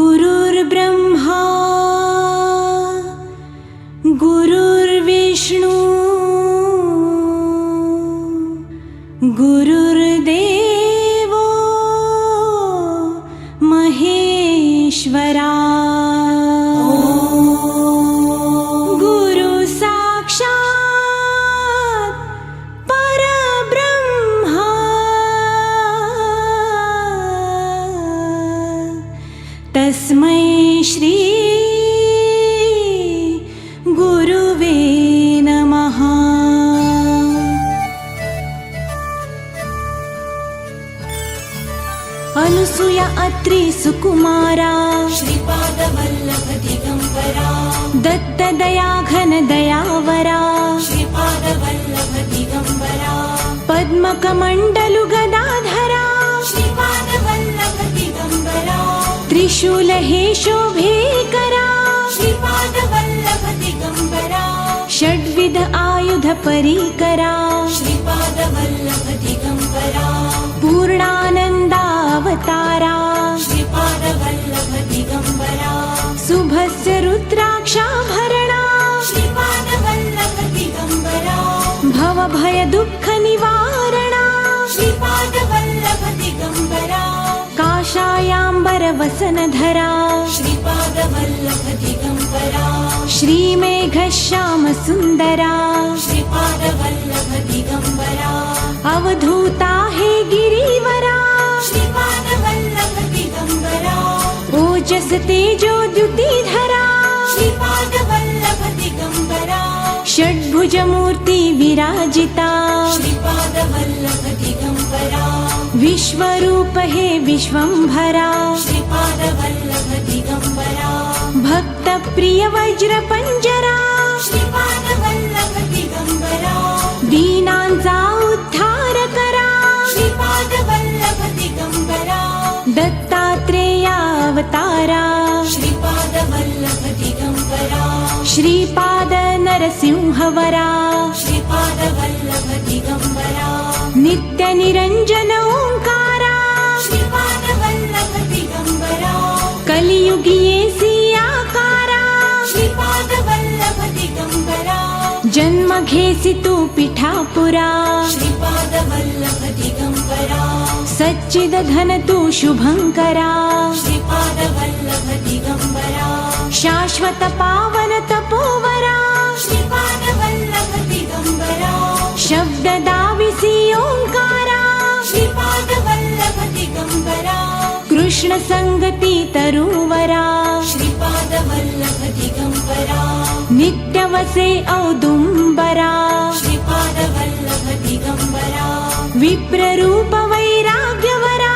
गुरुर्ब्रह्मा गुरुर्विष्णु गुरुर्देवो महेश्वरा गुरु साक्षात् परब्रह्मा तस्मै श्री गुरुवे नमः। अनुसूया अत्रि सुकुमारा श्रीपादवल्लभ दिगंबरा दत्तदया घन दयावरा श्रीपादवल्लभ दिगंबरा पद्मकमण्डलु गदाधरा श्रीपादवल्लभ दिगंबरा त्रिशूल हे शोभेकरा श्रीपादवल्लभ दिगंबरा षड्विध आयुध परिकरा श्रीपादवल्लभ दिगंबरा पूर्णानन्दावतारा श्रीपादवल्लभ दिगंबरा शुभस्य रुद्राक्षाभरणा श्रीपादवल्लभ दिगंबरा भवभय दुःख निवारणा श्रीपादवल्लभ दिगंबरा काषायाम्बर वसनधरा श्रीपादवल्लभ दिगंबरा श्रीमेघश्याम सुन्दरा श्रीपादवल्लभ दिगंबरा अवधूता हे गिरिवरा श्रीपादवल्लभ दिगंबरा ओजस तेजो द्युतिधरा श्रीपादवल्लभ दिगंबरा षड्भुज मूर्ति विराजिता श्रीपादवल्लभ दिगंबरा विश्वरूप हे विश्वंभरा श्रीपादवल्लभ दिगंबरा भक्त प्रिय वज्र पंजरा श्रीपादवल्लभ दिगंबरा दीनांचा उद्धार करा श्रीपादवल्लभ दिगंबरा दत्तात्रेया अवतारा श्रीपादवल्लभ दिगंबरा श्रीपाद नरसिंहवरा श्रीपादवल्लभ दिगंबरा नित्य निरंजन ओंकारा श्रीपादवल्लभ दिगंबरा कलियुगिये सियाकारा श्रीपादवल्लभ दिगंबरा जन्म घेसी तू पिठापुरा श्रीपादवल्लभ दिगंबरा सच्चिद धन तू शुभंकरा श्रीपादवल्लभ दिगंबरा शाश्वत पावन तपोवरा श्रीपादवल्लभ दिगंबरा शब्द दाविसी ओंकारा श्रीपादवल्लभ दिगंबरा कृष्ण संगती तरुवरा श्रीपादवल्लभ दिगंबरा नित्य वसे औदुंबरा श्रीपादवल्लभ दिगंबरा विप्ररूप वैराग्यवरा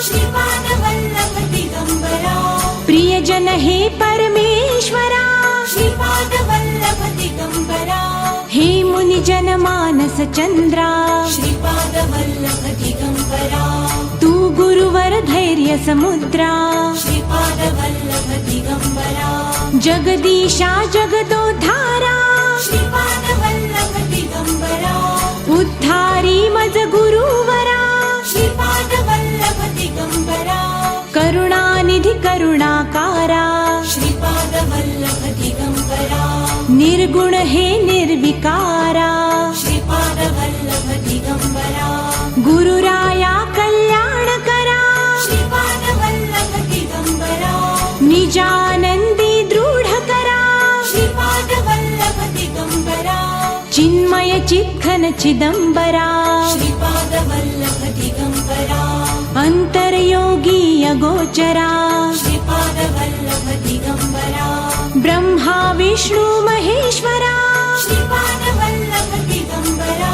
श्रीपादवल्लभ दिगंबरा प्रियजन हे परमेश्वरा श्रीपादवल्लभ दिगंबरा हे मुनिजन मानस चंद्रा श्रीपादवल्लभ दिगंबरा तू गुरुवर धैर्य समुद्रा श्रीपादवल्लभ दिगंबरा जगदीशा जगदोद्धारा श्रीपादवल्लभ दिगंबरा उद्धारी मज गुरुवरा श्रीपादवल्लभ दिगंबरा करुणानिधि करुणाकारा श्रीपादवल्लभ दिगंबरा निर्गुण हे निर्विकारा श्रीपादवल्लभ दिगंबरा गुरुराया कल्याण करा श्रीपादवल्लभ दिगंबरा निजानंदी दृढ करा श्रीपादवल्लभ दिगंबरा चिन्मय चित्खन चिदंबरा श्रीपादवल्लभ दिगंबरा अंतर्योगी अगोचरा श्रीपादवल्लभ दिगंबरा ब्रह्मा विष्णु महेश्वरा श्रीपादवल्लभ दिगंबरा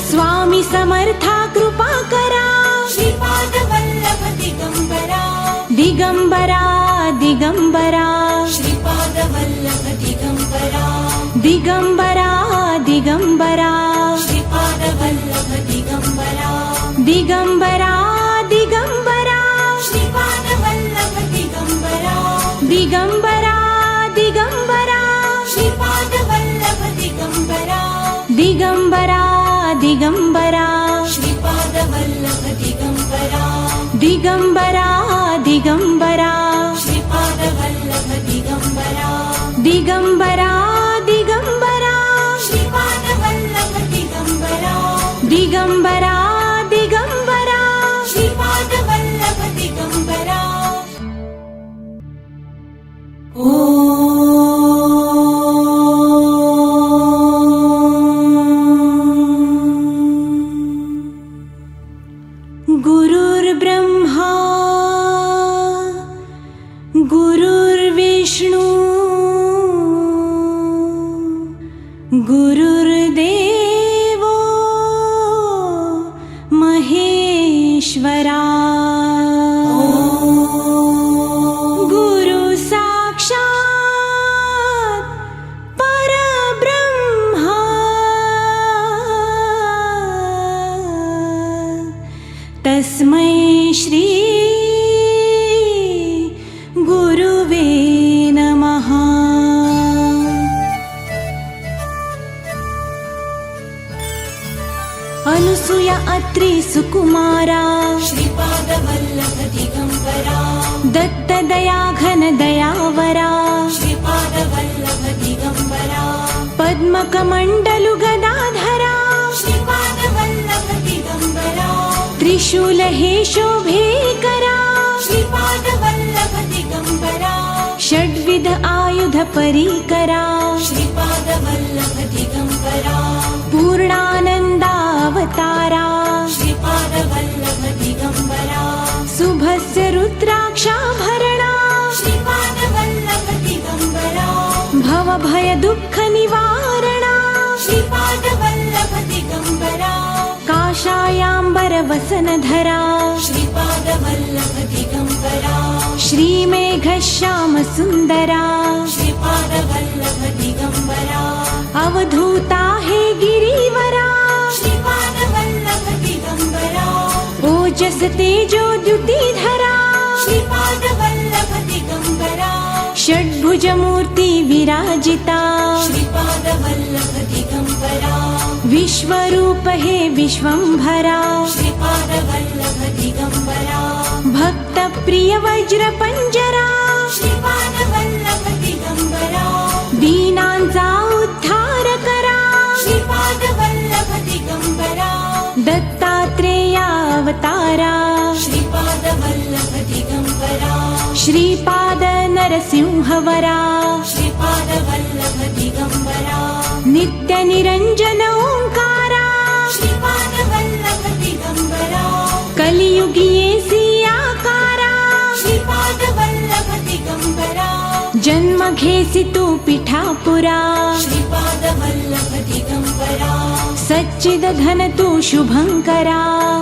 स्वामी समर्था कृपा करा श्रीपादवल्लभ दिगंबरा दिगंबरा दिगंबरा श्रीपादवल्लभ दिगंबरा दिगंबरा दिगंबरा श्रीपादवल्लभ दिगंबरा दिगंबरा दिगंबरा श्रीपादवल्लभ दिगंबरा दिगंबरा दिगंबरा श्रीपादवल्लभ दिगंबरा दिगंबरा दिगंबरा श्रीपादवल्लभ दिगंबरा दिगंबरा दिगंबरा श्रीपादवल्लभ दिगंबरा दिगंबरा दिगंबरा श्रीपादवल्लभ दिगंबरा दिगंबरा दिगंबरा श्रीपादवल्लभ दिगंबरा गुरुर्ब्रह्मा गुरुर्विष्णु गुरुर्देवो महेश्वरा गुरु साक्षात् परब्रह्मा तस्मै श्री गुरुवे नमः। अनुसूया अत्रि सुकुमारा श्रीपादवल्लभ दिगंबरा दत्तदया घन दयावरा श्रीपादवल्लभ दिगंबरा पद्मकमण्डलु गदाधरा श्रीपादवल्लभ दिगंबरा त्रिशूल हे शोभेकरा श्रीपादवल्लभ दिगंबरा षड्विध आयुध परीकरा श्रीपादवल्लभ दिगंबरा पूर्णानन्दावतारा श्रीपादवल्लभ दिगंबरा शुभस्य रुद्राक्षाभरणा श्रीपादवल्लभ दिगंबरा भवभय दुःख निवारणा श्रीपादवल्लभ दिगंबरा काषायाम्बर वसनधरा श्रीपादवल्लभ दिगंबरा श्रीमेघश्याम सुन्दरा श्रीपादवल्लभ दिगंबरा अवधूता हे गिरिवरा श्रीपादवल्लभ दिगंबरा ओजस तेजो द्युतिधरा श्रीपादवल्लभ दिगंबरा षड्भुजमूर्ति विराजिता श्रीपादवल्लभ दिगंबरा विश्वरूप हे विश्वंभरा श्रीपादवल्लभ दिगंबरा भक्तप्रिय वज्रपञ्जरा श्रीपादवल्लभ दिगंबरा दीनांचा उद्धारकरा श्रीपादवल्लभ दिगंबरा दत्तात्रेयावतारा श्रीपादवल्लभ दिगंबरा श्रीपाद नरसिंहवरा श्रीपादवल्लभ दिगंबरा नित्य निरंजन ओंकारा श्रीपादवल्लभ दिगंबरा कलियुगिये सियाकारा श्रीपादवल्लभ दिगंबरा जन्म घेसी तू पिठापुरा श्रीपादवल्लभ दिगंबरा सच्चिद धन तू शुभंकरा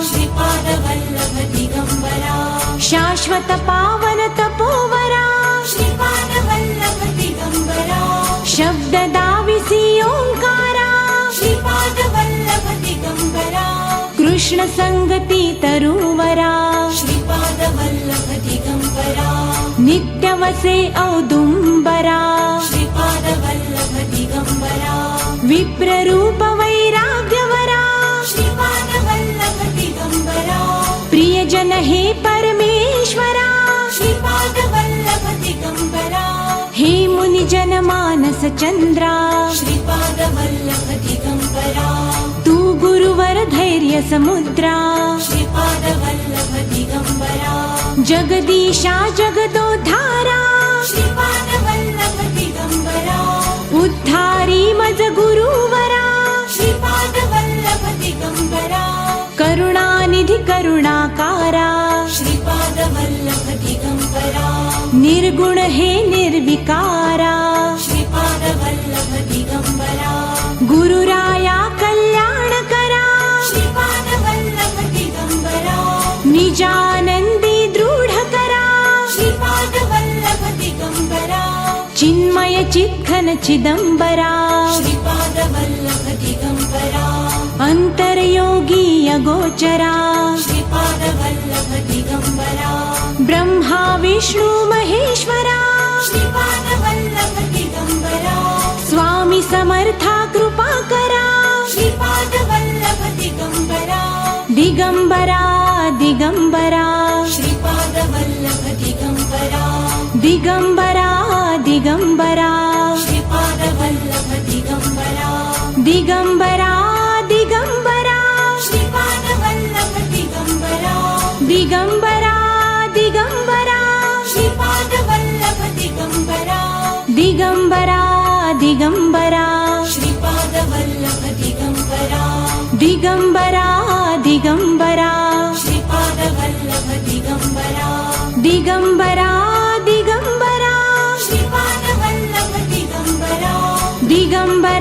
श्रीपादवल्लभ दिगंबरा शाश्वत पावन तपोवरा श्रीपादवल्लभ दिगंबरा शब्द दाविसी ओंकारा श्रीपादवल्लभ दिगंबरा कृष्ण संगती तरुवरा श्रीपादवल्लभ दिगंबरा नित्य वसे औदुंबरा श्रीपादवल्लभ दिगंबरा विप्ररूप वैराग्यवरा श्रीपादवल्लभ दिगंबरा प्रियजन हे परमेश्वरा श्रीपादवल्लभ दिगंबरा हे मुनिजन मानस चंद्रा श्रीपादवल्लभ दिगंबरा तू गुरुवर धैर्य समुद्रा श्रीपादवल्लभ दिगंबरा जगदीशा जगदोद्धारा श्रीपादवल्लभ दिगंबरा उद्धारी मज गुरुवरा श्रीपादवल्लभ दिगंबरा करुणानिधि करुणाकारा श्रीपादवल्लभ दिगंबरा निर्गुण हे निर्विकारा श्रीपादवल्लभ दिगंबरा गुरुराया कल्याणकरा श्रीपादवल्लभ दिगंबरा निजानंदी दृढकरा श्रीपादवल्लभ दिगंबरा चिन्मय चित्घन चिदंबरा श्रीपादवल्लभ दिगंबरा अंतर्योगी अगोचरा श्रीपादवल्लभ दिगंबरा ब्रह्मा विष्णु महेश्वरा श्रीपादवल्लभ दिगंबरा स्वामी समर्था कृपा करा दिगंबरा दिगंबरा दिगंबरा श्रीपादवल्लभ दिगंबरा दिगंबरा दिगंबरा श्रीपादवल्लभ दिगंबरा दिगंबरा दिगंबरा श्रीपादवल्लभ दिगंबरा दिगंबरा दिगंबरा श्रीपादवल्लभ दिगंबरा दिगंबरा दिगंबरा श्रीपादवल्लभ दिगंबरा दिगंबरा दिगंबरा श्रीपादवल्लभ दिगंबरा दिगंबरा दिगंबरा श्रीपादवल्लभ दिगंबरा दिगंबरा